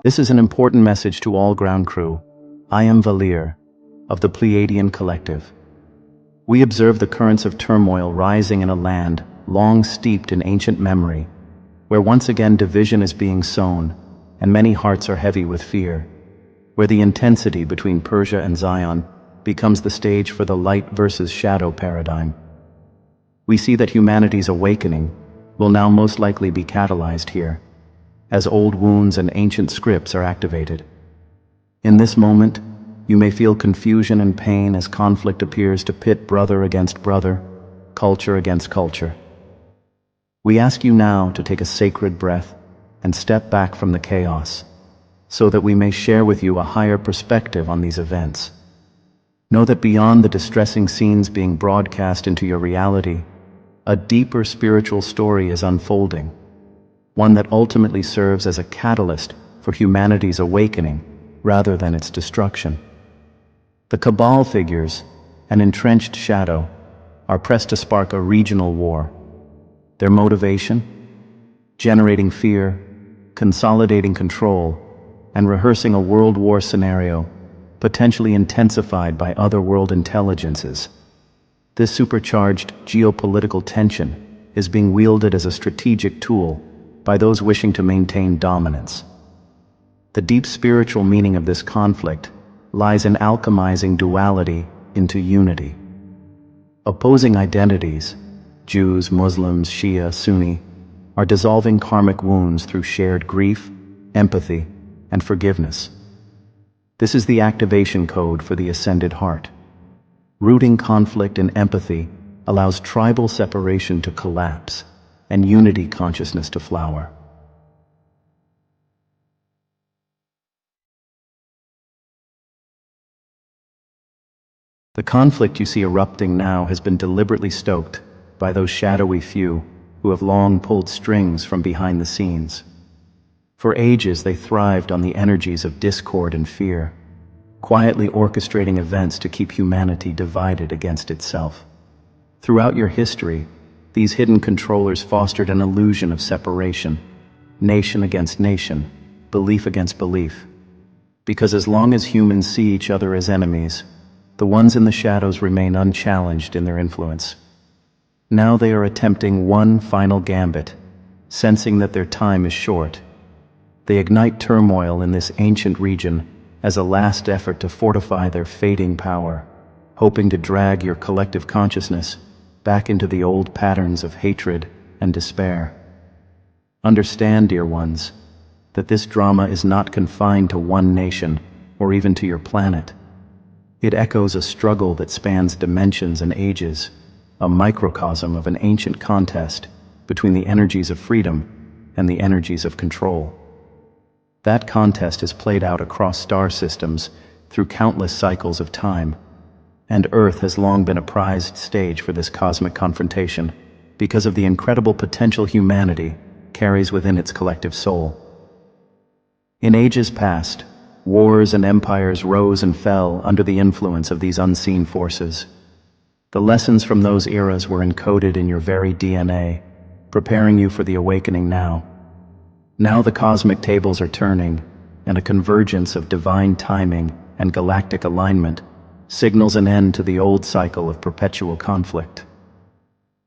This is an important message to all ground crew. I am Walیر, of the Pleiadian Collective. We observe the currents of turmoil rising in a land long steeped in ancient memory, where once again division is being sown, and many hearts are heavy with fear, where the intensity between Persia and Zion becomes the stage for the light versus shadow paradigm. We see that humanity's awakening will now most likely be catalyzed here, as old wounds and ancient scripts are activated. In this moment, you may feel confusion and pain as conflict appears to pit brother against brother, culture against culture. We ask you now to take a sacred breath and step back from the chaos, so that we may share with you a higher perspective on these events. Know that beyond the distressing scenes being broadcast into your reality, a deeper spiritual story is unfolding, one that ultimately serves as a catalyst for humanity's awakening rather than its destruction. The Cabal figures, an entrenched shadow, are pressed to spark a regional war. Their motivation? Generating fear, consolidating control, and rehearsing a world war scenario, potentially intensified by otherworld intelligences. This supercharged geopolitical tension is being wielded as a strategic tool by those wishing to maintain dominance. The deep spiritual meaning of this conflict lies in alchemizing duality into unity. Opposing identities, Jews, Muslims, Shia, Sunni, are dissolving karmic wounds through shared grief, empathy, and forgiveness. This is the activation code for the ascended heart. Rooting conflict in empathy allows tribal separation to collapse and unity consciousness to flower. The conflict you see erupting now has been deliberately stoked by those shadowy few who have long pulled strings from behind the scenes. For ages they thrived on the energies of discord and fear, quietly orchestrating events to keep humanity divided against itself. Throughout your history, these hidden controllers fostered an illusion of separation, nation against nation, belief against belief. Because as long as humans see each other as enemies, the ones in the shadows remain unchallenged in their influence. Now they are attempting one final gambit, sensing that their time is short. They ignite turmoil in this ancient region as a last effort to fortify their fading power, hoping to drag your collective consciousness back into the old patterns of hatred and despair. Understand, dear ones, that this drama is not confined to one nation or even to your planet. It echoes a struggle that spans dimensions and ages, a microcosm of an ancient contest between the energies of freedom and the energies of control. That contest is played out across star systems through countless cycles of time, and Earth has long been a prized stage for this cosmic confrontation because of the incredible potential humanity carries within its collective soul. In ages past, wars and empires rose and fell under the influence of these unseen forces. The lessons from those eras were encoded in your very DNA, preparing you for the awakening now. Now the cosmic tables are turning, and a convergence of divine timing and galactic alignment signals an end to the old cycle of perpetual conflict.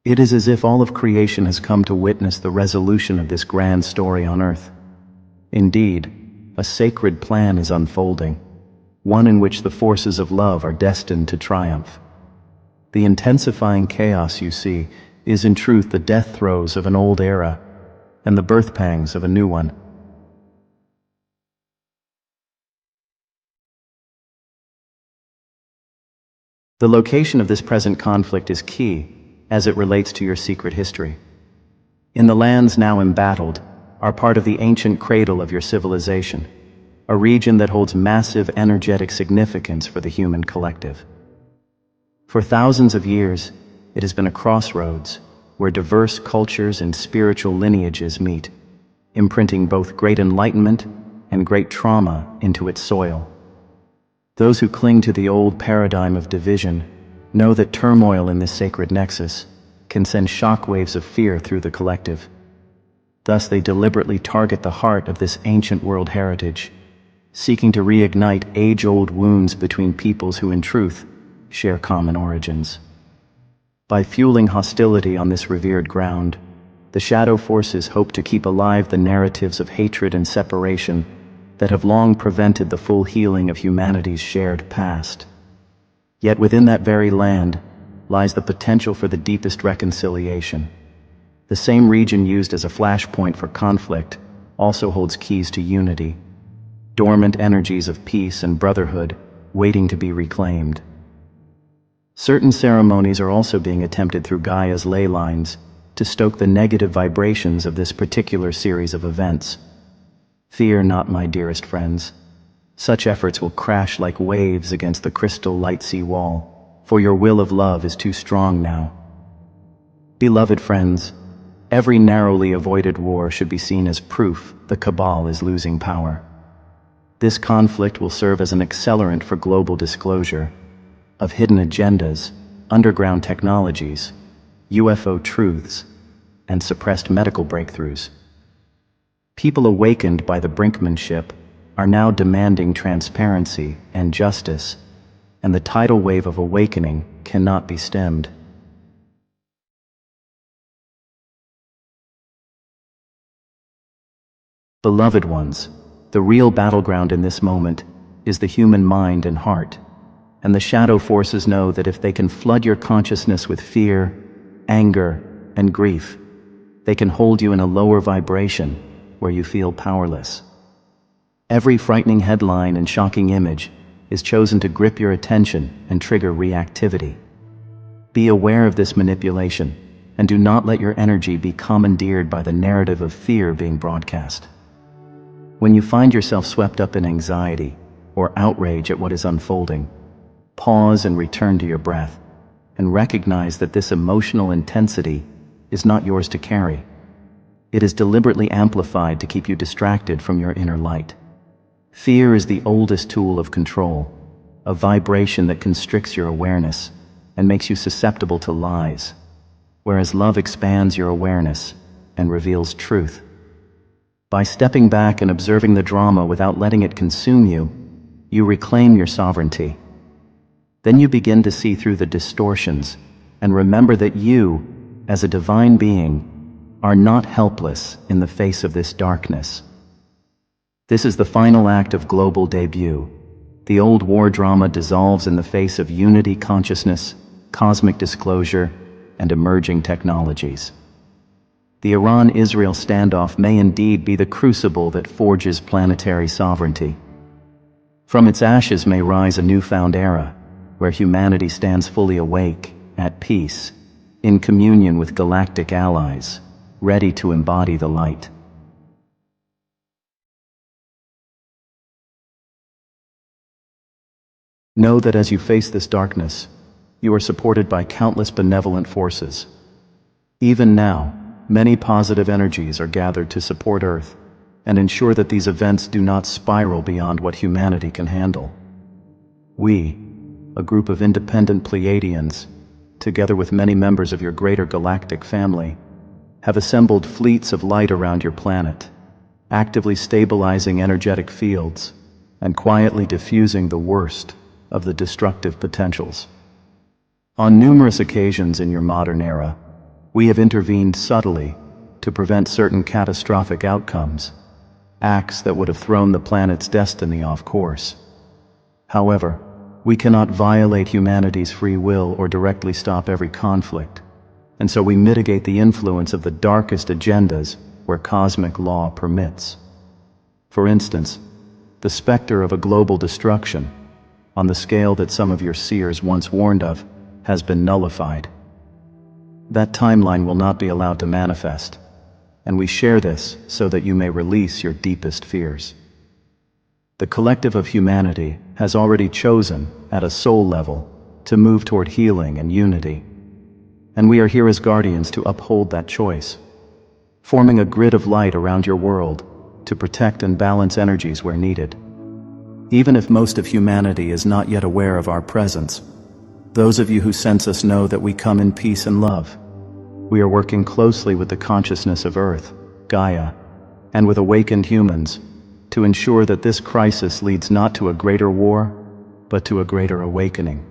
It is as if all of creation has come to witness the resolution of this grand story on Earth. Indeed, a sacred plan is unfolding, one in which the forces of love are destined to triumph. The intensifying chaos you see is in truth the death throes of an old era and the birth pangs of a new one. The location of this present conflict is key as it relates to your secret history. In the lands now embattled are part of the ancient cradle of your civilization, a region that holds massive energetic significance for the human collective. For thousands of years, it has been a crossroads where diverse cultures and spiritual lineages meet, imprinting both great enlightenment and great trauma into its soil. Those who cling to the old paradigm of division know that turmoil in this sacred nexus can send shockwaves of fear through the collective. Thus they deliberately target the heart of this ancient world heritage, seeking to reignite age-old wounds between peoples who in truth share common origins. By fueling hostility on this revered ground, the shadow forces hope to keep alive the narratives of hatred and separation that have long prevented the full healing of humanity's shared past. Yet within that very land lies the potential for the deepest reconciliation. The same region used as a flashpoint for conflict also holds keys to unity, dormant energies of peace and brotherhood waiting to be reclaimed. Certain ceremonies are also being attempted through Gaia's ley lines to stoke the negative vibrations of this particular series of events. Fear not, my dearest friends. Such efforts will crash like waves against the crystal light sea wall, for your will of love is too strong now. Beloved friends, every narrowly avoided war should be seen as proof the Cabal is losing power. This conflict will serve as an accelerant for global disclosure of hidden agendas, underground technologies, UFO truths, and suppressed medical breakthroughs. People awakened by the brinkmanship are now demanding transparency and justice, and the tidal wave of awakening cannot be stemmed. Beloved ones, the real battleground in this moment is the human mind and heart, and the shadow forces know that if they can flood your consciousness with fear, anger, and grief, they can hold you in a lower vibration where you feel powerless. Every frightening headline and shocking image is chosen to grip your attention and trigger reactivity. Be aware of this manipulation, and do not let your energy be commandeered by the narrative of fear being broadcast. When you find yourself swept up in anxiety or outrage at what is unfolding, pause and return to your breath, and recognize that this emotional intensity is not yours to carry. It is deliberately amplified to keep you distracted from your inner light. Fear is the oldest tool of control, a vibration that constricts your awareness and makes you susceptible to lies, whereas love expands your awareness and reveals truth. By stepping back and observing the drama without letting it consume you, you reclaim your sovereignty. Then you begin to see through the distortions and remember that you, as a divine being, are not helpless in the face of this darkness. This is the final act of global debut. The old war drama dissolves in the face of unity consciousness, cosmic disclosure, and emerging technologies. The Iran-Israel standoff may indeed be the crucible that forges planetary sovereignty. From its ashes may rise a newfound era, where humanity stands fully awake, at peace, in communion with galactic allies, ready to embody the light. Know that as you face this darkness, you are supported by countless benevolent forces. Even now, many positive energies are gathered to support Earth and ensure that these events do not spiral beyond what humanity can handle. We, a group of independent Pleiadians, together with many members of your greater galactic family, have assembled fleets of light around your planet, actively stabilizing energetic fields and quietly diffusing the worst of the destructive potentials. On numerous occasions in your modern era, we have intervened subtly to prevent certain catastrophic outcomes, acts that would have thrown the planet's destiny off course. However, we cannot violate humanity's free will or directly stop every conflict, and so we mitigate the influence of the darkest agendas where cosmic law permits. For instance, the specter of a global destruction, on the scale that some of your seers once warned of, has been nullified. That timeline will not be allowed to manifest, and we share this so that you may release your deepest fears. The collective of humanity has already chosen, at a soul level, to move toward healing and unity, and we are here as guardians to uphold that choice, forming a grid of light around your world to protect and balance energies where needed. Even if most of humanity is not yet aware of our presence, those of you who sense us know that we come in peace and love. We are working closely with the consciousness of Earth, Gaia, and with awakened humans, to ensure that this crisis leads not to a greater war, but to a greater awakening.